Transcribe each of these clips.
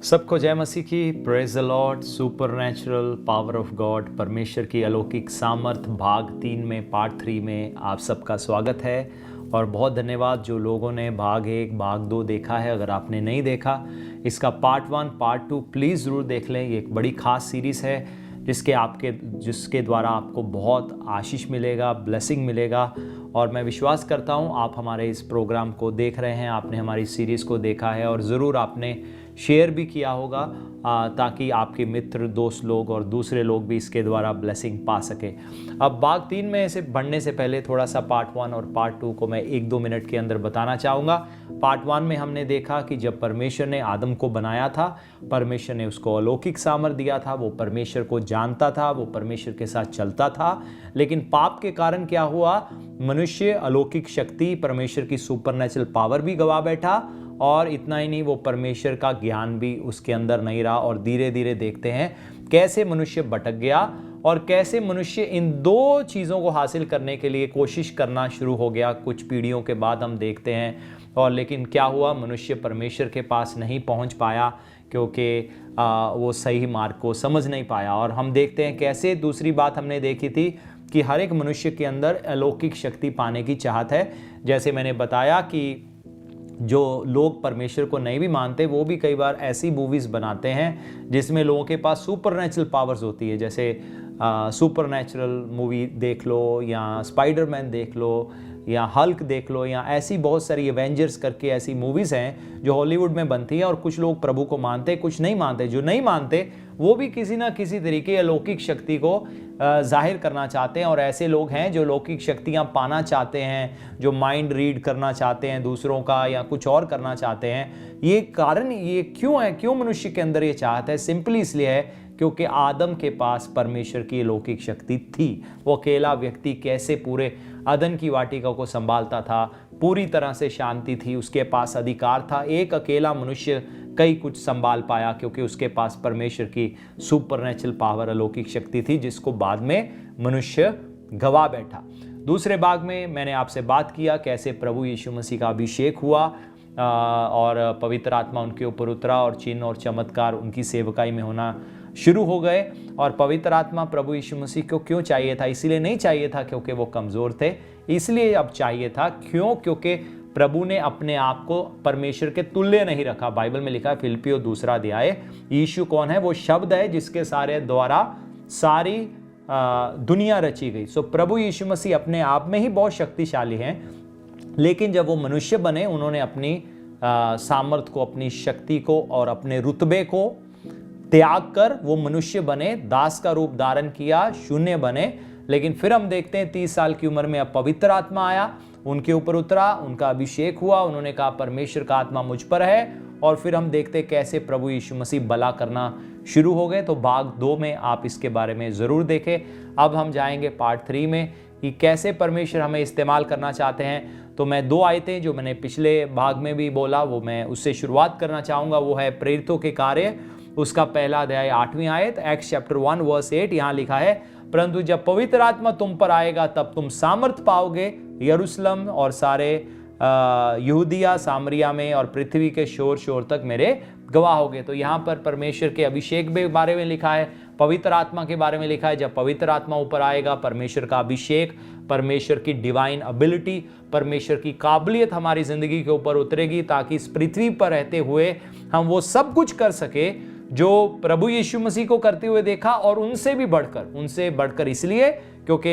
सबको जय मसीह की। Praise the Lord. Supernatural power of God, परमेश्वर की अलौकिक सामर्थ भाग 3 में पार्ट 3 में आप सबका स्वागत है। और बहुत धन्यवाद जो लोगों ने भाग 1 भाग 2 देखा है। अगर आपने नहीं देखा, इसका पार्ट 1 पार्ट 2 प्लीज़ ज़रूर देख लें। ये एक बड़ी ख़ास सीरीज़ है जिसके द्वारा आपको बहुत आशीष मिलेगा, ब्लेसिंग मिलेगा। और मैं विश्वास करता हूँ आप हमारे इस प्रोग्राम को देख रहे हैं, आपने हमारी सीरीज़ को देखा है और ज़रूर आपने शेयर भी किया होगा ताकि आपके मित्र, दोस्त लोग और दूसरे लोग भी इसके द्वारा ब्लेसिंग पा सके। अब भाग 3 में से बढ़ने से पहले थोड़ा सा पार्ट 1 और पार्ट 2 को मैं 1-2 मिनट के अंदर बताना चाहूँगा। पार्ट 1 में हमने देखा कि जब परमेश्वर ने आदम को बनाया था, परमेश्वर ने उसको अलौकिक सामर्थ दिया था, वो परमेश्वर को जानता था, वो परमेश्वर के साथ चलता था। लेकिन पाप के कारण क्या हुआ, मनुष्य अलौकिक शक्ति, परमेश्वर की सुपरनैचुरल पावर भी गवा बैठा। और इतना ही नहीं, वो परमेश्वर का ज्ञान भी उसके अंदर नहीं रहा। और धीरे धीरे देखते हैं कैसे मनुष्य भटक गया और कैसे मनुष्य इन 2 चीज़ों को हासिल करने के लिए कोशिश करना शुरू हो गया। कुछ पीढ़ियों के बाद हम देखते हैं। और लेकिन क्या हुआ, मनुष्य परमेश्वर के पास नहीं पहुंच पाया क्योंकि वो सही मार्ग को समझ नहीं पाया। और हम देखते हैं कैसे, दूसरी बात हमने देखी थी कि हर एक मनुष्य के अंदर अलौकिक शक्ति पाने की चाहत है। जैसे मैंने बताया कि जो लोग परमेश्वर को नहीं भी मानते, वो भी कई बार ऐसी मूवीज़ बनाते हैं जिसमें लोगों के पास सुपरनैचुरल पावर्स होती है। जैसे सुपरनैचुरल मूवी देख लो, या स्पाइडरमैन देख लो, या हल्क देख लो, या ऐसी बहुत सारी एवेंजर्स करके ऐसी मूवीज़ हैं जो हॉलीवुड में बनती हैं। और कुछ लोग प्रभु को मानते, कुछ नहीं मानते। जो नहीं मानते वो भी किसी ना किसी तरीके अलौकिक शक्ति को जाहिर करना चाहते हैं। और ऐसे लोग हैं जो अलौकिक शक्तियाँ पाना चाहते हैं, जो माइंड रीड करना चाहते हैं दूसरों का, या कुछ और करना चाहते हैं। ये कारण ये क्यों है, क्यों मनुष्य के अंदर ये चाहत है? सिंपली इसलिए है क्योंकि आदम के पास परमेश्वर की अलौकिक शक्ति थी। वो अकेला व्यक्ति कैसे पूरे अदन की वाटिका को संभालता था, पूरी तरह से शांति थी, उसके पास अधिकार था। एक अकेला मनुष्य कई कुछ संभाल पाया क्योंकि उसके पास परमेश्वर की सुपरनैचुरल पावर, अलौकिक शक्ति थी, जिसको बाद में मनुष्य गवा बैठा। दूसरे भाग में मैंने आपसे बात किया कैसे प्रभु यीशु मसीह का अभिषेक हुआ और पवित्र आत्मा उनके ऊपर उतरा और चिन्ह और चमत्कार उनकी सेवकाई में होना शुरू हो गए। और पवित्र आत्मा प्रभु यीशु मसीह को क्यों चाहिए था? इसीलिए नहीं चाहिए था क्योंकि वो कमज़ोर थे, इसलिए अब चाहिए था। क्यों? क्योंकि प्रभु ने अपने आप को परमेश्वर के तुल्य नहीं रखा। बाइबल में लिखा है फिलिप्पियों 2 अध्याय, यीशु कौन है? वो शब्द है जिसके सारे द्वारा सारी दुनिया रची गई। सो प्रभु यीशु मसीह अपने आप में ही बहुत शक्तिशाली हैं। लेकिन जब वो मनुष्य बने, उन्होंने अपनी सामर्थ को, अपनी शक्ति को और अपने रुतबे को त्याग कर वो मनुष्य बने, दास का रूप धारण किया, शून्य बने। लेकिन फिर हम देखते हैं 30 साल की उम्र में अब पवित्र आत्मा आया, उनके ऊपर उतरा, उनका अभिषेक हुआ, उन्होंने कहा परमेश्वर का आत्मा मुझ पर है। और फिर हम देखते हैं कैसे प्रभु यीशु मसीह भला करना शुरू हो गए। तो भाग 2 में आप इसके बारे में ज़रूर देखें। अब हम जाएंगे पार्ट 3 में कि कैसे परमेश्वर हमें इस्तेमाल करना चाहते हैं। तो मैं 2 आयतें जो मैंने पिछले भाग में भी बोला, वो मैं उससे शुरुआत करना चाहूँगा। वो है प्रेरितों के कार्य, उसका पहला अध्याय 8वीं आयत, एक्ट्स चैप्टर 1 वर्स 8। यहाँ लिखा है, परंतु जब पवित्र आत्मा तुम पर आएगा तब तुम सामर्थ पाओगे, यरूशलेम और सारे यहूदिया, सामरिया में और पृथ्वी के शोर तक मेरे गवाह होगे। तो यहाँ पर परमेश्वर के अभिषेक के बारे में लिखा है, पवित्र आत्मा के बारे में लिखा है। जब पवित्र आत्मा ऊपर आएगा, परमेश्वर का अभिषेक, परमेश्वर की डिवाइन एबिलिटी, परमेश्वर की काबिलियत हमारी जिंदगी के ऊपर उतरेगी, ताकि इस पृथ्वी पर रहते हुए हम वो सब कुछ कर सके जो प्रभु यीशु मसीह को करते हुए देखा, और उनसे बढ़कर इसलिए क्योंकि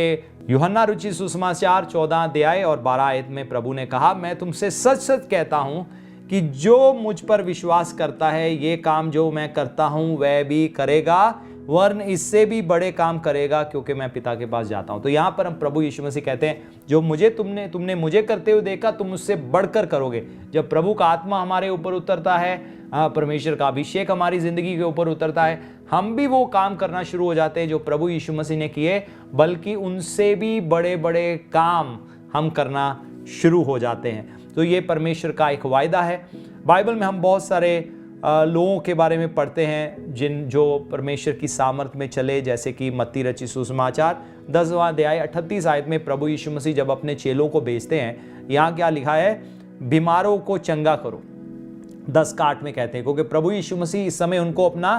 यूहन्ना रुचि सुसमाचार 14 अध्याय और 12 आयत में प्रभु ने कहा, मैं तुमसे सच सच कहता हूं कि जो मुझ पर विश्वास करता है, ये काम जो मैं करता हूं वह भी करेगा, वरन इससे भी बड़े काम करेगा, क्योंकि मैं पिता के पास जाता हूं। तो यहां पर हम प्रभु यीशु मसीह कहते हैं, जो मुझे तुमने मुझे करते हुए देखा, तुम उससे बढ़कर करोगे। जब प्रभु का आत्मा हमारे ऊपर उतरता है, परमेश्वर का अभिषेक हमारी जिंदगी के ऊपर उतरता है, हम भी वो काम करना शुरू हो जाते हैं जो प्रभु यीशु मसीह ने किए, बल्कि उनसे भी बड़े बड़े काम हम करना शुरू हो जाते हैं। तो ये परमेश्वर का एक वायदा है। बाइबल में हम बहुत सारे लोगों के बारे में पढ़ते हैं जो परमेश्वर की सामर्थ में चले, जैसे कि मत्ती रचित सुसमाचार 10वां अध्याय 38 आयत में प्रभु यीशु मसीह जब अपने चेलों को भेजते हैं, यहाँ क्या लिखा है, बीमारों को चंगा करो, 10 का 8 में कहते हैं, क्योंकि प्रभु यीशु मसीह इस समय उनको अपना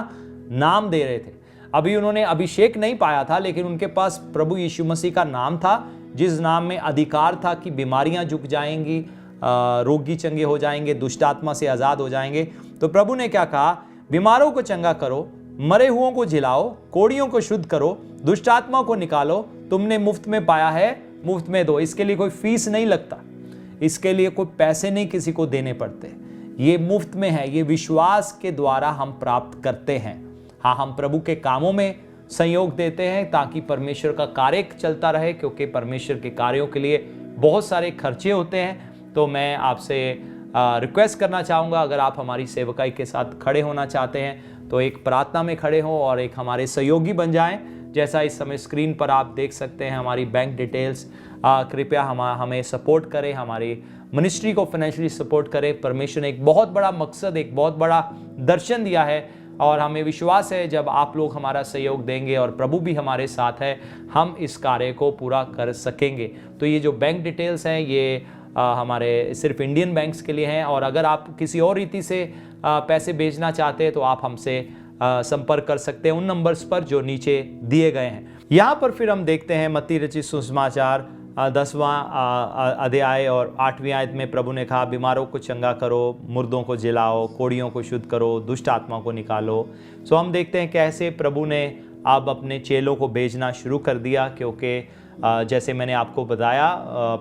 नाम दे रहे थे। अभी उन्होंने अभिषेक नहीं पाया था, लेकिन उनके पास प्रभु यीशु मसीह का नाम था, जिस नाम में अधिकार था कि बीमारियां झुक जाएंगी, रोगी चंगे हो जाएंगे, दुष्ट आत्मा से आजाद हो जाएंगे। तो प्रभु ने क्या कहा, बीमारों को चंगा करो, मरे हुओं को जिलाओ, कोढ़ियों को शुद्ध करो, दुष्ट आत्मा को निकालो, तुमने मुफ्त में पाया है मुफ्त में दो। इसके लिए कोई फीस नहीं लगता, इसके लिए कोई पैसे नहीं किसी को देने पड़ते, ये मुफ्त में है, ये विश्वास के द्वारा हम प्राप्त करते हैं। हाँ, हम प्रभु के कामों में संयोग देते हैं ताकि परमेश्वर का कार्य चलता रहे, क्योंकि परमेश्वर के कार्यों के लिए बहुत सारे खर्चे होते हैं। तो मैं आपसे रिक्वेस्ट करना चाहूँगा, अगर आप हमारी सेवकाई के साथ खड़े होना चाहते हैं तो एक प्रार्थना में खड़े हों और एक हमारे सहयोगी बन जाएं। जैसा इस समय स्क्रीन पर आप देख सकते हैं हमारी बैंक डिटेल्स, कृपया हमें सपोर्ट करें, हमारी मिनिस्ट्री को फाइनेंशियली सपोर्ट करें। परमेश्वर ने एक बहुत बड़ा मकसद, एक बहुत बड़ा दर्शन दिया है और हमें विश्वास है जब आप लोग हमारा सहयोग देंगे और प्रभु भी हमारे साथ है, हम इस कार्य को पूरा कर सकेंगे। तो ये जो बैंक डिटेल्स हैं ये हमारे सिर्फ इंडियन बैंक्स के लिए हैं, और अगर आप किसी और रीति से पैसे भेजना चाहते हैं तो आप हमसे संपर्क कर सकते हैं उन नंबर्स पर जो नीचे दिए गए हैं। यहाँ पर फिर हम देखते हैं मत्ती रचित सुसमाचार 10वां अध्याय और 8वीं आयत में प्रभु ने कहा, बीमारों को चंगा करो, मुर्दों को जिलाओ, कोढ़ियों को शुद्ध करो, दुष्ट आत्मा को निकालो। सो हम देखते हैं कैसे प्रभु ने अब अपने चेलों को भेजना शुरू कर दिया, क्योंकि जैसे मैंने आपको बताया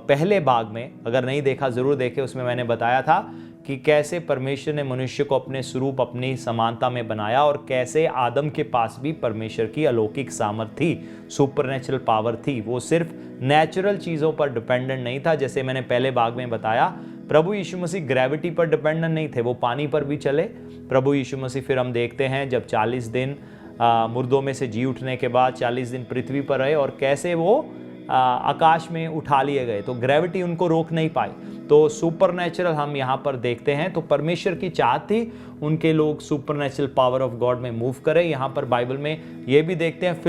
पहले भाग में, अगर नहीं देखा ज़रूर देखें, उसमें मैंने बताया था कि कैसे परमेश्वर ने मनुष्य को अपने स्वरूप, अपनी समानता में बनाया और कैसे आदम के पास भी परमेश्वर की अलौकिक सामर्थ्य थी, सुपरनेचुरल पावर थी। वो सिर्फ नेचुरल चीज़ों पर डिपेंडेंट नहीं था, जैसे मैंने पहले भाग में बताया प्रभु यीशु मसीह ग्रेविटी पर डिपेंडेंट नहीं थे, वो पानी पर भी चले। प्रभु यीशु मसीह फिर हम देखते हैं जब 40 दिन मुर्दों में से जी उठने के बाद 40 दिन पृथ्वी पर रहे और कैसे वो आकाश में उठा लिए गए, तो ग्रेविटी उनको रोक नहीं पाई। तो सुपरनेचुरल हम यहाँ पर देखते हैं। तो परमेश्वर की चाहत थी उनके लोग सुपरनेचुरल पावर ऑफ गॉड में मूव करें। यहाँ पर बाइबल में ये भी देखते हैं,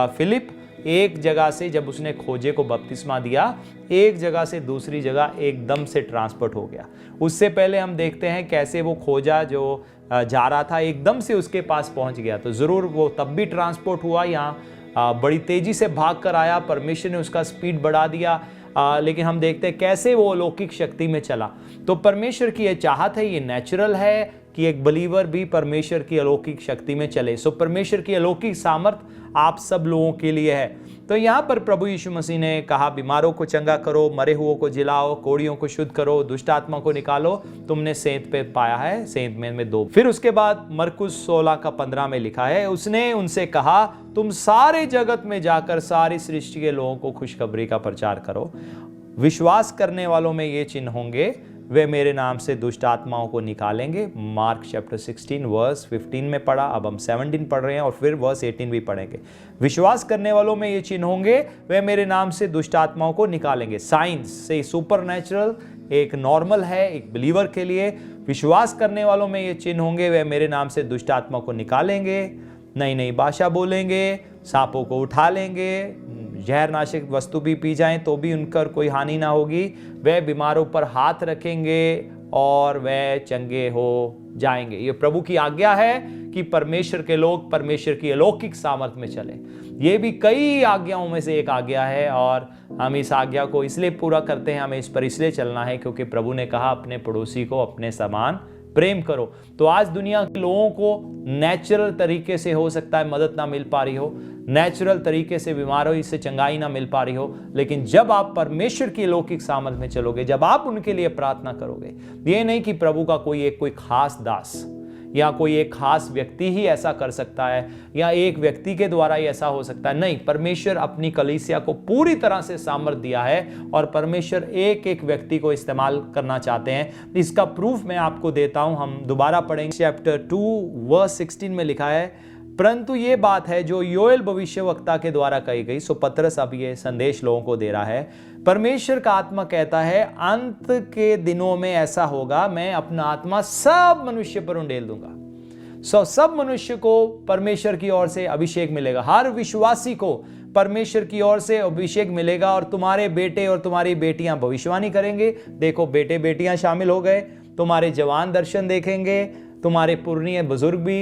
फिलिप एक जगह से जब उसने खोजे को बपतिस्मा दिया, एक जगह से दूसरी जगह एकदम से ट्रांसपोर्ट हो गया। उससे पहले हम देखते हैं कैसे वो खोजा जो जा रहा था एकदम से उसके पास पहुंच गया, तो ज़रूर वो तब भी ट्रांसपोर्ट हुआ। यहाँ बड़ी तेजी से भाग कर आया, परमेश्वर ने उसका स्पीड बढ़ा दिया, लेकिन हम देखते हैं कैसे वो अलौकिक शक्ति में चला। तो परमेश्वर की ये चाहत है, ये नेचुरल है कि एक बलीवर भी परमेश्वर की अलौकिक शक्ति में चले। सो परमेश्वर की अलौकिक सामर्थ आप सब लोगों के लिए है। तो यहाँ पर प्रभु यीशु मसीह ने कहा, बीमारों को चंगा करो, मरे हुओं को जिलाओ, कोढ़ियों को शुद्ध करो, दुष्ट आत्मा को निकालो, तुमने सेंत पे पाया है, सेंत में दो। फिर उसके बाद मरकुस 16 का 15 में लिखा है, उसने उनसे कहा, तुम सारे जगत में जाकर सारी सृष्टि के लोगों को खुशखबरी का प्रचार करो। विश्वास करने वालों में ये चिन्ह होंगे, वे मेरे नाम से दुष्ट आत्माओं को निकालेंगे। मार्क चैप्टर 16 वर्स 15 में पढ़ा, अब हम 17 पढ़ रहे हैं और फिर वर्स 18 भी पढ़ेंगे। विश्वास करने वालों में ये चिन्ह होंगे, वे मेरे नाम से दुष्ट आत्माओं को निकालेंगे। साइंस से सुपरनेचुरल एक नॉर्मल है एक बिलीवर के लिए। विश्वास करने वालों में ये चिन्ह होंगे, वे मेरे नाम से दुष्ट आत्मा को निकालेंगे, नई नई भाषा बोलेंगे, सांपों को उठा लेंगे, जहरनाशक वस्तु भी पी जाएं तो भी उनकर कोई हानि ना होगी, वे बीमारों पर हाथ रखेंगे और वे चंगे हो जाएंगे। ये प्रभु की आज्ञा है कि परमेश्वर के लोग परमेश्वर की अलौकिक सामर्थ में चले। ये भी कई आज्ञाओं में से एक आज्ञा है और हम इस आज्ञा को इसलिए पूरा करते हैं, हमें इस पर इसलिए चलना है क्योंकि प्रभु ने कहा अपने पड़ोसी को अपने समान प्रेम करो। तो आज दुनिया के लोगों को नेचुरल तरीके से हो सकता है मदद ना मिल पा रही हो, नेचुरल तरीके से बीमारों से चंगाई ना मिल पा रही हो, लेकिन जब आप परमेश्वर की अलौकिक सामर्थ में चलोगे, जब आप उनके लिए प्रार्थना करोगे, ये नहीं कि प्रभु का कोई खास दास या कोई एक खास व्यक्ति ही ऐसा कर सकता है या एक व्यक्ति के द्वारा ही ऐसा हो सकता है, नहीं, परमेश्वर अपनी कलीसिया को पूरी तरह से सामर्थ दिया है और परमेश्वर एक एक व्यक्ति को इस्तेमाल करना चाहते हैं। इसका प्रूफ मैं आपको देता हूं, हम दोबारा पढ़ेंगे। चैप्टर 2 वर्स 16 में लिखा है, परंतु ये बात है जो योएल भविष्यवक्ता के द्वारा कही गई। सो पतरस अब ये संदेश लोगों को दे रहा है, परमेश्वर का आत्मा कहता है अंत के दिनों में ऐसा होगा, मैं अपना आत्मा सब मनुष्य पर उंडेल दूंगा। सब मनुष्य को परमेश्वर की ओर से अभिषेक मिलेगा, हर विश्वासी को परमेश्वर की ओर से अभिषेक मिलेगा और तुम्हारे बेटे और तुम्हारी बेटियां भविष्यवाणी करेंगे। देखो बेटे बेटियां शामिल हो गए, तुम्हारे जवान दर्शन देखेंगे, तुम्हारे पुरनीय बुजुर्ग भी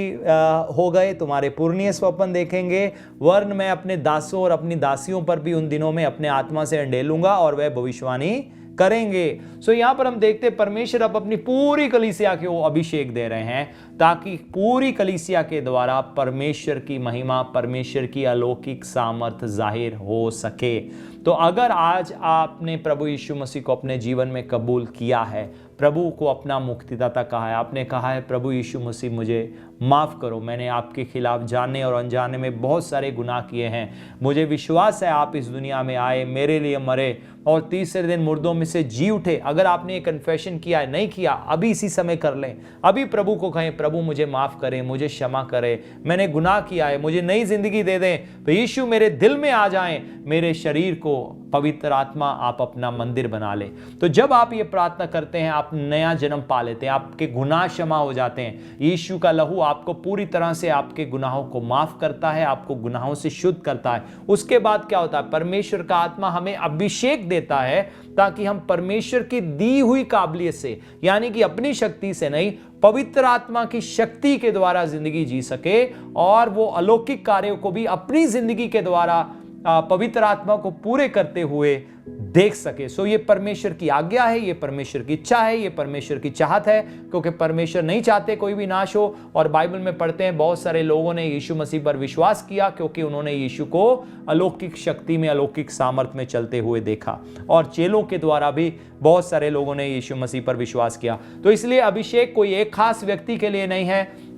हो गए, तुम्हारे पुरनीय स्वप्न देखेंगे। वरन मैं अपने दासों और अपनी दासियों पर भी उन दिनों में अपने आत्मा से अंडेलूंगा और वह भविष्यवाणी करेंगे। सो यहां पर हम देखते हैं परमेश्वर अब अपनी पूरी कलीसिया को अभिषेक दे रहे हैं, ताकि पूरी कलीसिया के द्वारा परमेश्वर की महिमा, परमेश्वर की अलौकिक सामर्थ जाहिर हो सके। तो अगर आज आपने प्रभु यीशु मसीह को अपने जीवन में कबूल किया है, प्रभु को अपना मुक्तिदाता कहा है, आपने कहा है प्रभु यीशु मसीह मुझे माफ़ करो, मैंने आपके खिलाफ जाने और अनजाने में बहुत सारे गुनाह किए हैं, मुझे विश्वास है आप इस दुनिया में आए, मेरे लिए मरे और तीसरे दिन मुर्दों में से जी उठे। अगर आपने ये कन्फेशन किया है, नहीं किया, अभी इसी समय कर लें। अभी प्रभु को कहें प्रभु मुझे माफ़ करें, मुझे क्षमा करें, मैंने गुनाह किया है, मुझे नई जिंदगी दे दें। तो यीशु मेरे दिल में आ जाएं, मेरे शरीर को पवित्र आत्मा आप अपना मंदिर बना ले। तो जब आप ये प्रार्थना करते हैं, आप नया जन्म पा लेते हैं, आपके गुनाह क्षमा हो जाते हैं। यीशु का लहू आपको पूरी तरह से आपके गुनाहों को माफ करता है, आपको गुनाहों से शुद्ध करता है। उसके बाद क्या होता है, परमेश्वर का आत्मा हमें अभिषेक देता है, ताकि हम परमेश्वर की दी हुई काबिलियत से, यानी कि अपनी शक्ति से नहीं, पवित्र आत्मा की शक्ति के द्वारा जिंदगी जी सके और वो अलौकिक कार्यों को भी अपनी जिंदगी के द्वारा पवित्र आत्मा को पूरे करते हुए देख सके। सो ये परमेश्वर की आज्ञा है, ये परमेश्वर की इच्छा है, ये परमेश्वर की चाहत है, क्योंकि परमेश्वर नहीं चाहते कोई भी नाश हो। और बाइबल में पढ़ते हैं बहुत सारे लोगों ने यीशु मसीह पर विश्वास किया, क्योंकि उन्होंने यीशु को अलौकिक शक्ति में, अलौकिक सामर्थ में चलते हुए देखा। और चेलों के द्वारा भी बहुत सारे लोगों ने यीशु मसीह पर विश्वास किया। तो इसलिए अभिषेक कोई एक खास व्यक्ति के लिए नहीं है,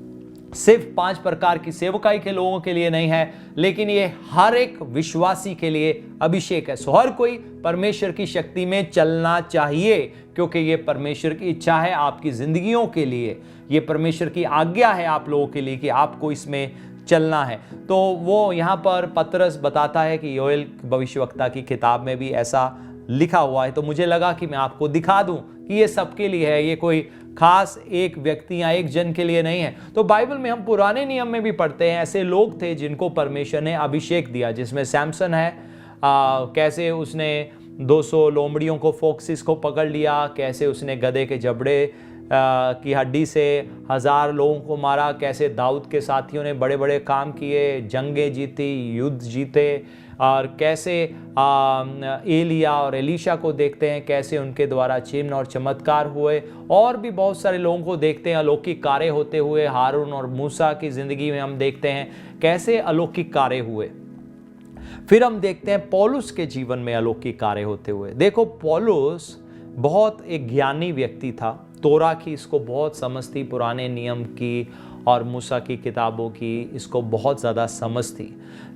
सिर्फ 5 प्रकार की सेवकाई के लोगों के लिए नहीं है, लेकिन ये हर एक विश्वासी के लिए अभिषेक है। सो हर कोई परमेश्वर की शक्ति में चलना चाहिए, क्योंकि ये परमेश्वर की इच्छा है आपकी जिंदगियों के लिए, ये परमेश्वर की आज्ञा है आप लोगों के लिए कि आपको इसमें चलना है। तो वो यहाँ पर पतरस बताता है कि योएल भविष्यवक्ता की किताब में भी ऐसा लिखा हुआ है। तो मुझे लगा कि मैं आपको दिखा दूं कि ये सबके लिए है, ये कोई खास एक व्यक्ति या एक जन के लिए नहीं है। तो बाइबल में हम पुराने नियम में भी पढ़ते हैं, ऐसे लोग थे जिनको परमेश्वर ने अभिषेक दिया, जिसमें सैमसन है। कैसे उसने 200 लोमड़ियों को, फोक्सिस को पकड़ लिया, कैसे उसने गधे के जबड़े की हड्डी से 1000 लोगों को मारा, कैसे दाऊद के साथियों ने बड़े बड़े काम किए, जंगें जीती, युद्ध जीते। और कैसे एलिया और एलीशा को देखते हैं, कैसे उनके द्वारा चिन्ह और चमत्कार हुए। और भी बहुत सारे लोगों को देखते हैं अलौकिक कार्य होते हुए। हारून और मूसा की जिंदगी में हम देखते हैं कैसे अलौकिक कार्य हुए। फिर हम देखते हैं पौलुस के जीवन में अलौकिक कार्य होते हुए। देखो, पौलुस बहुत एक ज्ञानी व्यक्ति था, तोरा की इसको बहुत समझ थी, पुराने नियम की और मूसा की किताबों की इसको बहुत ज़्यादा समझ थी।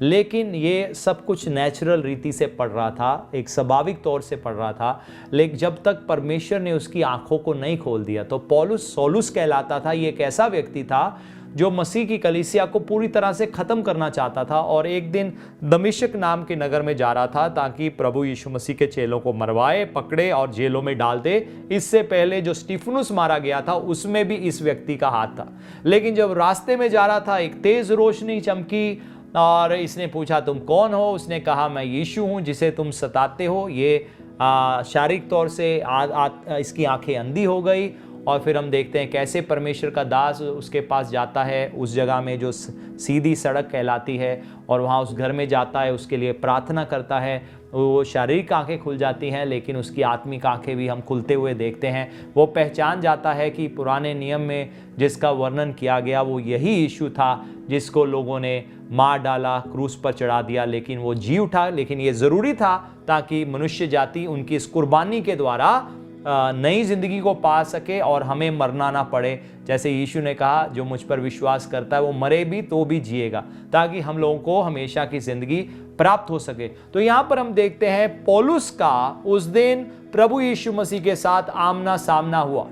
लेकिन ये सब कुछ नेचुरल रीति से पढ़ रहा था, एक स्वाभाविक तौर से पढ़ रहा था। लेकिन जब तक परमेश्वर ने उसकी आंखों को नहीं खोल दिया, तो पौलुस सौलुस कहलाता था। ये एक ऐसा व्यक्ति था जो मसीह की कलीसिया को पूरी तरह से ख़त्म करना चाहता था। और एक दिन दमिश्क नाम के नगर में जा रहा था, ताकि प्रभु यीशु मसीह के चेलों को मरवाए, पकड़े और जेलों में डाल दे। इससे पहले जो स्टीफनुस मारा गया था, उसमें भी इस व्यक्ति का हाथ था। लेकिन जब रास्ते में जा रहा था, एक तेज रोशनी चमकी और इसने पूछा तुम कौन हो। उसने कहा मैं यीशु हूँ जिसे तुम सताते हो। ये शारीरिक तौर से इसकी आंखें अंधी हो गई। और फिर हम देखते हैं कैसे परमेश्वर का दास उसके पास जाता है, उस जगह में जो सीधी सड़क कहलाती है, और वहाँ उस घर में जाता है, उसके लिए प्रार्थना करता है। वो शारीरिक आंखें खुल जाती हैं, लेकिन उसकी आत्मिक आंखें भी हम खुलते हुए देखते हैं। वो पहचान जाता है कि पुराने नियम में जिसका वर्णन किया गया वो यही यीशु था, जिसको लोगों ने मार डाला, क्रूस पर चढ़ा दिया, लेकिन वो जी उठा। लेकिन ये ज़रूरी था ताकि मनुष्य जाति उनकी इस कुर्बानी के द्वारा नई जिंदगी को पा सके और हमें मरना ना पड़े। जैसे यीशु ने कहा जो मुझ पर विश्वास करता है वो मरे भी तो भी जिएगा, ताकि हम लोगों को हमेशा की जिंदगी प्राप्त हो सके। तो यहाँ पर हम देखते हैं पौलुस का उस दिन प्रभु यीशु मसीह के साथ आमना सामना हुआ।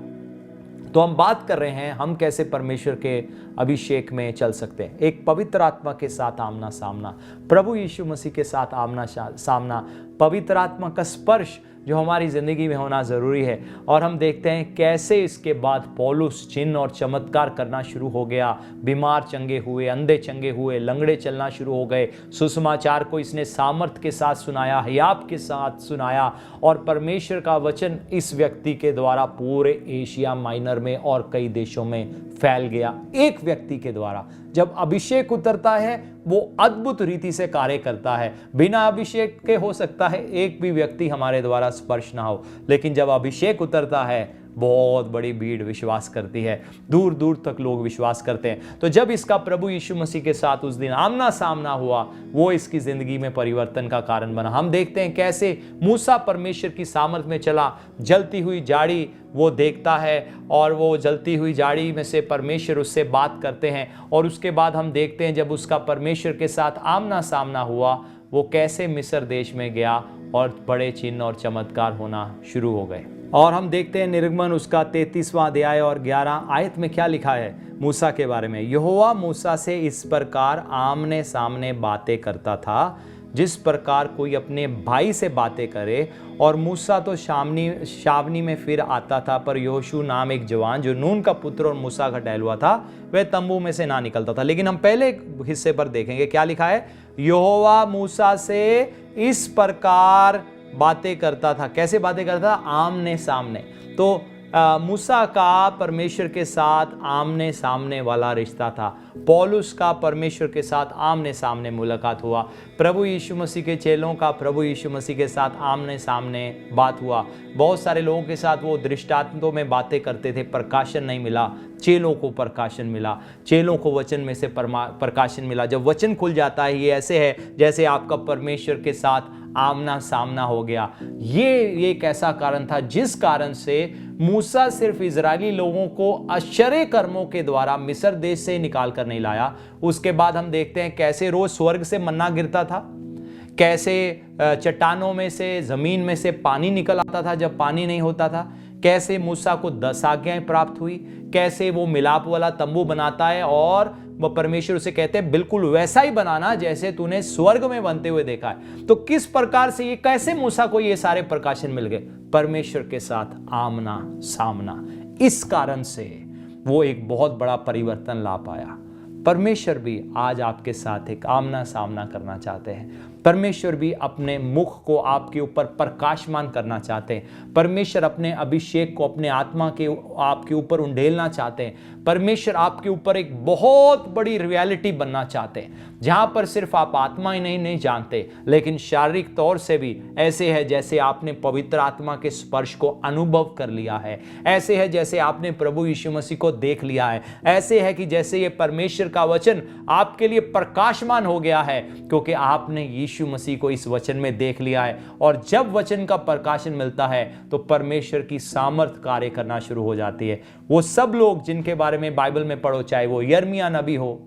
तो हम बात कर रहे हैं हम कैसे परमेश्वर के अभिषेक में चल सकते हैं। एक पवित्र आत्मा के साथ आमना सामना, प्रभु यीशु मसीह के साथ आमना सामना, पवित्र आत्मा का स्पर्श जो हमारी ज़िंदगी में होना ज़रूरी है। और हम देखते हैं कैसे इसके बाद पौलुस चिन्ह और चमत्कार करना शुरू हो गया। बीमार चंगे हुए, अंधे चंगे हुए, लंगड़े चलना शुरू हो गए। सुसमाचार को इसने सामर्थ के साथ सुनाया, हियाव के साथ सुनाया, और परमेश्वर का वचन इस व्यक्ति के द्वारा पूरे एशिया माइनर में और कई देशों में फैल गया। एक व्यक्ति के द्वारा जब अभिषेक उतरता है वो अद्भुत रीति से कार्य करता है। बिना अभिषेक के हो सकता है एक भी व्यक्ति हमारे द्वारा स्पर्श ना हो, लेकिन जब अभिषेक उतरता है बहुत बड़ी भीड़ विश्वास करती है, दूर दूर तक लोग विश्वास करते हैं। तो जब इसका प्रभु यीशु मसीह के साथ उस दिन आमना सामना हुआ, वो इसकी जिंदगी में परिवर्तन का कारण बना। हम देखते हैं कैसे मूसा परमेश्वर की सामर्थ में चला, जलती हुई झाड़ी वो देखता है और वो जलती हुई झाड़ी में से परमेश्वर उससे बात करते हैं। और उसके बाद हम देखते हैं जब उसका परमेश्वर के साथ आमना सामना हुआ, वो कैसे मिस्र देश में गया और बड़े चिन्ह और चमत्कार होना शुरू हो गए। और हम देखते हैं निर्गमन उसका 33वां अध्याय और 11 आयत में क्या लिखा है मूसा के बारे में। यहोवा मूसा से इस प्रकार आमने सामने बातें करता था जिस प्रकार कोई अपने भाई से बातें करे। और मूसा तो छावनी में फिर आता था, पर यहोशू नाम एक जवान जो नून का पुत्र और मूसा का टहलुआ था, वह तंबू में से ना निकलता था। लेकिन हम पहले हिस्से पर देखेंगे क्या लिखा है। यहोवा मूसा से इस प्रकार बातें करता था। कैसे बातें करता था? आमने सामने। तो मूसा का परमेश्वर के साथ आमने सामने वाला रिश्ता था। पौलुस का परमेश्वर के साथ आमने सामने मुलाकात हुआ। प्रभु यीशु मसीह के चेलों का प्रभु यीशु मसीह के साथ आमने सामने बात हुआ। बहुत सारे लोगों के साथ वो दृष्टांतों में बातें करते थे, प्रकाशन नहीं मिला। चेलों को प्रकाशन मिला, चेलों को वचन में से प्रकाशन मिला। जब वचन खुल जाता है, ये ऐसे है जैसे आपका परमेश्वर के साथ आमना सामना हो गया। ये एक ऐसा कारण था जिस कारण से मूसा सिर्फ इजरायली लोगों को आश्चर्य कर्मों के द्वारा मिस्र देश से निकाल कर नहीं लाया। उसके बाद हम देखते हैं कैसे रोज स्वर्ग से मन्ना गिरता था, कैसे चट्टानों में से, जमीन में से पानी निकल आता था जब पानी नहीं होता था, कैसे मूसा को 10 आज्ञाएं प्राप्त हुई, कैसे वो मिलाप वाला तंबू बनाता है और वो परमेश्वर उसे कहते हैं बिल्कुल वैसा ही बनाना जैसे तूने स्वर्ग में बनते हुए देखा है। तो किस प्रकार से ये कैसे मूसा को ये सारे प्रकाशन मिल गए? परमेश्वर के साथ आमना सामना। इस कारण से वो एक बहुत बड़ा परिवर्तन ला पाया। परमेश्वर भी आज आपके साथ एक आमना सामना करना चाहते हैं। परमेश्वर भी अपने मुख को आपके ऊपर प्रकाशमान करना चाहते हैं। परमेश्वर अपने अभिषेक को अपने आत्मा के आपके ऊपर उंडेलना चाहते हैं। परमेश्वर आपके ऊपर एक बहुत बड़ी रियलिटी बनना चाहते हैं, जहां पर सिर्फ आप आत्मा ही नहीं जानते, लेकिन शारीरिक तौर से भी ऐसे है जैसे आपने पवित्र आत्मा के स्पर्श को अनुभव कर लिया है। ऐसे है जैसे आपने प्रभु यीशु मसीह को देख लिया है। ऐसे है कि जैसे ये परमेश्वर का वचन आपके लिए प्रकाशमान हो गया है, क्योंकि आपने यीशु मसीह को इस वचन में देख लिया है। और जब वचन का प्रकाशन मिलता है तो परमेश्वर की सामर्थ कार्य करना शुरू हो जाती है। वो सब लोग जिनके बारे में बाइबल में पढ़ो, चाहे वो यिर्मयाह नबी हो,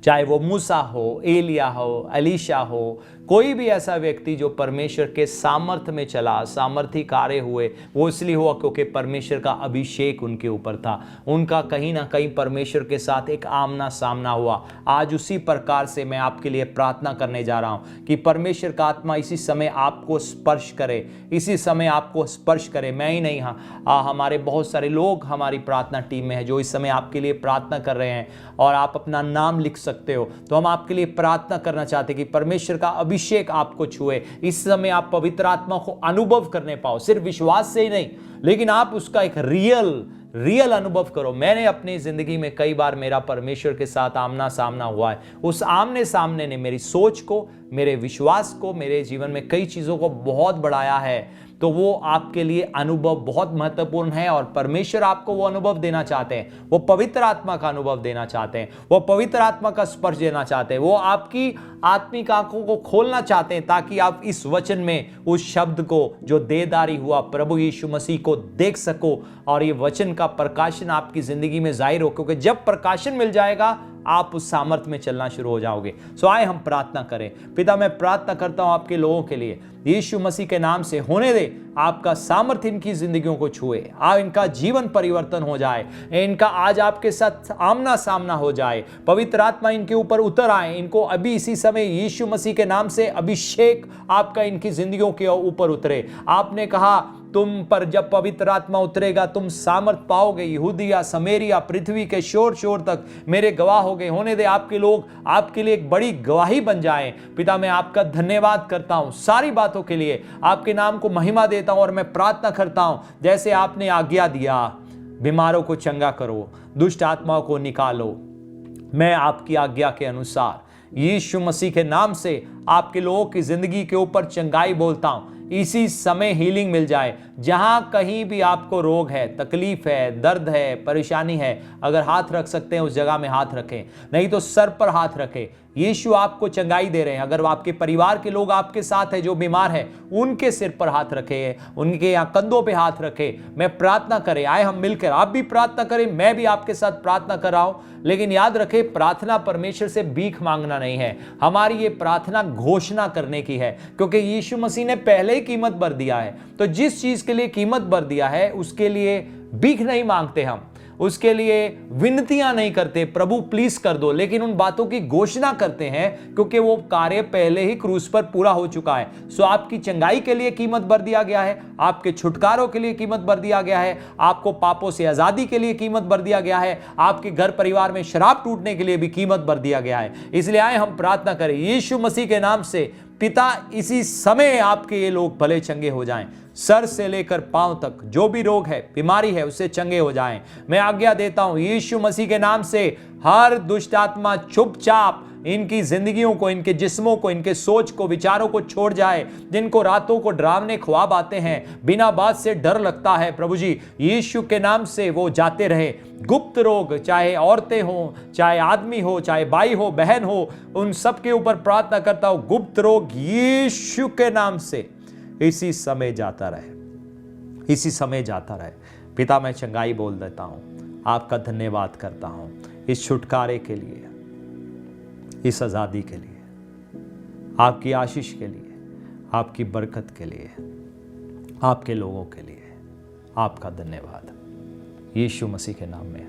चाहे वो मूसा हो, एलिया हो, एलीशा हो, कोई भी ऐसा व्यक्ति जो परमेश्वर के सामर्थ में चला, सामर्थी कार्य हुए, वो इसलिए हुआ क्योंकि परमेश्वर का अभिषेक उनके ऊपर था। उनका कहीं ना कहीं परमेश्वर के साथ एक आमना सामना हुआ। आज उसी प्रकार से मैं आपके लिए प्रार्थना करने जा रहा हूं कि परमेश्वर का आत्मा इसी समय आपको स्पर्श करे, इसी समय आपको स्पर्श करे। मैं ही नहीं, हमारे बहुत सारे लोग हमारी प्रार्थना टीम में है जो इस समय आपके लिए प्रार्थना कर रहे हैं, और आप अपना नाम लिख सकते हो। तो हम आपके लिए प्रार्थना करना चाहते हैं कि परमेश्वर का अभिषेक आपको छुए। इस समय आप पवित्र आत्मा को अनुभव करने पाओ, सिर्फ विश्वास से ही नहीं, लेकिन आप उसका एक रियल अनुभव करो। मैंने अपनी जिंदगी में कई बार मेरा परमेश्वर के साथ आमना सामना हुआ है। उस आमने सामने ने मेरी सोच को, मेरे विश्वास को, मेरे जीवन में कई चीजों को बहुत बढ़ाया है। तो वो आपके लिए अनुभव बहुत महत्वपूर्ण है, और परमेश्वर आपको वो अनुभव देना चाहते हैं। वो पवित्र आत्मा का अनुभव देना चाहते हैं, वो पवित्र आत्मा का स्पर्श देना चाहते हैं, वो आपकी आत्मिक आंखों को खोलना चाहते हैं ताकि आप इस वचन में उस शब्द को जो देदारी हुआ प्रभु यीशु मसीह को देख सको, और ये वचन का प्रकाशन आपकी जिंदगी में जाहिर हो। क्योंकि जब प्रकाशन मिल जाएगा आप उस सामर्थ्य में चलना शुरू हो जाओगे। सो आए हम प्रार्थना करें। पिता, मैं प्रार्थना करता हूं आपके लोगों के लिए, यीशु मसीह के नाम से होने दे, आपका सामर्थ्य इनकी जिंदगियों को छुए, इनका जीवन परिवर्तन हो जाए, इनका आज आपके साथ आमना सामना हो जाए, पवित्र आत्मा इनके ऊपर उतर आए, इनको अभी इसी समय यीशु मसीह के नाम से अभिषेक आपका इनकी जिंदगियों के ऊपर उतरे। आपने कहा तुम पर जब पवित्र आत्मा उतरेगा तुम सामर्थ पाओगे, यहूदिया समरिया पृथ्वी के शोर शोर तक मेरे गवाह हो गए। होने दे आपके लोग आपके लिए एक बड़ी गवाही बन जाएं। पिता, मैं आपका धन्यवाद करता हूं सारी बातों के लिए, आपके नाम को महिमा देता हूं और मैं प्रार्थना करता हूं जैसे आपने आज्ञा दिया, बीमारों को चंगा करो, दुष्ट आत्माओं को निकालो। मैं आपकी आज्ञा के अनुसार यीशु मसीह के नाम से आपके लोगों की जिंदगी के ऊपर चंगाई बोलता हूं। इसी समय हीलिंग मिल जाए। जहां कहीं भी आपको रोग है, तकलीफ है, दर्द है, परेशानी है, अगर हाथ रख सकते हैं उस जगह में हाथ रखें, नहीं तो सर पर हाथ रखें। यीशु आपको चंगाई दे रहे हैं। अगर आपके परिवार के लोग आपके साथ हैं जो बीमार हैं, उनके सिर पर हाथ रखे, उनके यहाँ कंधों पे हाथ रखे, मैं प्रार्थना करें। आए हम मिलकर, आप भी प्रार्थना करें, मैं भी आपके साथ प्रार्थना कर रहा हूं। लेकिन याद रखें, प्रार्थना परमेश्वर से भीख मांगना नहीं है, हमारी ये प्रार्थना घोषणा करने की है, क्योंकि यीशु मसीह ने पहले ही कीमत भर दिया है। तो जिस चीज के लिए कीमत भर दिया है उसके लिए भीख नहीं मांगते, हम उसके लिए विनतियां नहीं करते, प्रभु प्लीज कर दो, लेकिन उन बातों की घोषणा करते हैं क्योंकि वो कार्य पहले ही क्रूस पर पूरा हो चुका है। सो आपकी चंगाई के लिए कीमत भर दिया गया है, आपके छुटकारों के लिए कीमत भर दिया गया है, आपको पापों से आजादी के लिए कीमत भर दिया गया है, आपके घर परिवार में शराब टूटने के लिए भी कीमत भर दिया गया है। इसलिए आए हम प्रार्थना करें यीशु मसीह के नाम से, पिता इसी समय आपके ये लोग भले चंगे हो जाएं, सर से लेकर पांव तक जो भी रोग है, बीमारी है, उससे चंगे हो जाएं। मैं आज्ञा देता हूं यीशु मसीह के नाम से, हर दुष्ट आत्मा चुपचाप इनकी जिंदगियों को, इनके जिस्मों को, इनके सोच को, विचारों को छोड़ जाए। जिनको रातों को डरावने ख्वाब आते हैं, बिना बात से डर लगता है, प्रभु जी यीशु के नाम से वो जाते रहे। गुप्त रोग, चाहे औरतें हो, चाहे आदमी हो, चाहे भाई हो, बहन हो, उन सब के ऊपर प्रार्थना करता हूं, गुप्त रोग यीशु के नाम से इसी समय जाता रहे, इसी समय जाता रहे। पिता, मैं चंगाई बोल देता हूं, आपका धन्यवाद करता हूं इस छुटकारे के लिए, इस आजादी के लिए, आपकी आशीष के लिए, आपकी बरकत के लिए, आपके लोगों के लिए आपका धन्यवाद, यीशु मसीह के नाम में,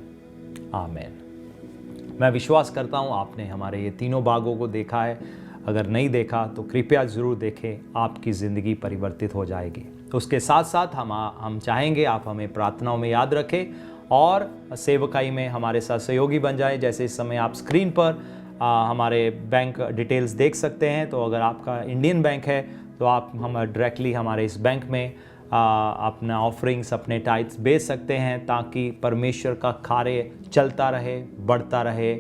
आमीन। मैं विश्वास करता हूं आपने हमारे ये तीनों भागों को देखा है। अगर नहीं देखा तो कृपया ज़रूर देखें, आपकी ज़िंदगी परिवर्तित हो जाएगी। तो उसके साथ साथ हम चाहेंगे आप हमें प्रार्थनाओं में याद रखें और सेवकाई में हमारे साथ सहयोगी बन जाए। जैसे इस समय आप स्क्रीन पर हमारे बैंक डिटेल्स देख सकते हैं। तो अगर आपका इंडियन बैंक है तो आप हम डायरेक्टली हमारे इस बैंक में अपना ऑफरिंग्स, अपने टाइट्स बेच सकते हैं, ताकि परमेश्वर का कार्य चलता रहे, बढ़ता रहे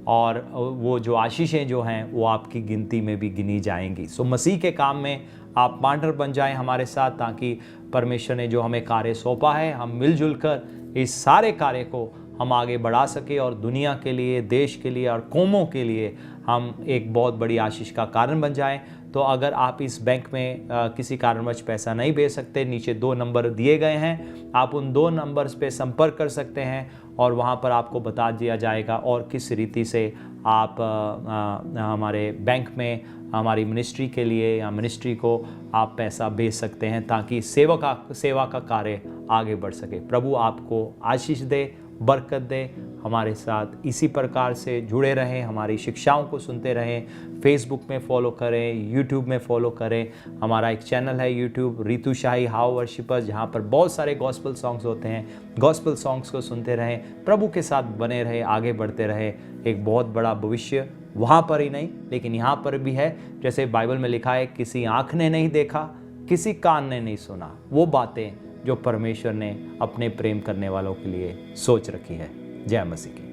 और वो जो आशीषें जो हैं वो आपकी गिनती में भी गिनी जाएंगी। सो मसीह के काम में आप पार्टनर बन जाएं हमारे साथ, ताकि परमेश्वर ने जो हमें कार्य सौंपा है हम मिलजुल कर इस सारे कार्य को हम आगे बढ़ा सके और दुनिया के लिए, देश के लिए और कौमों के लिए हम एक बहुत बड़ी आशीष का कारण बन जाएं। तो अगर आप इस बैंक में किसी कारणवश पैसा नहीं भेज सकते, नीचे 2 नंबर दिए गए हैं, आप उन 2 नंबर्स पे संपर्क कर सकते हैं और वहाँ पर आपको बता दिया जाएगा और किस रीति से आप हमारे बैंक में हमारी मिनिस्ट्री के लिए या मिनिस्ट्री को आप पैसा भेज सकते हैं, ताकि सेवा का कार्य आगे बढ़ सके। प्रभु आपको आशीष दे, बरकत दे। हमारे साथ इसी प्रकार से जुड़े रहें, हमारी शिक्षाओं को सुनते रहें। फेसबुक में फॉलो करें, यूट्यूब में फॉलो करें। हमारा एक चैनल है YouTube, Ritu shahi how worshippers, जहाँ पर बहुत सारे गॉस्पल सॉन्ग्स होते हैं। गॉस्पल सॉन्ग्स को सुनते रहें, प्रभु के साथ बने रहे, आगे बढ़ते रहे। एक बहुत बड़ा भविष्य वहाँ पर ही नहीं लेकिन यहाँ पर भी है। जैसे बाइबल में लिखा है, किसी आँख ने नहीं देखा, किसी कान ने नहीं सुना वो बातें जो परमेश्वर ने अपने प्रेम करने वालों के लिए सोच रखी है। जय मसीह की।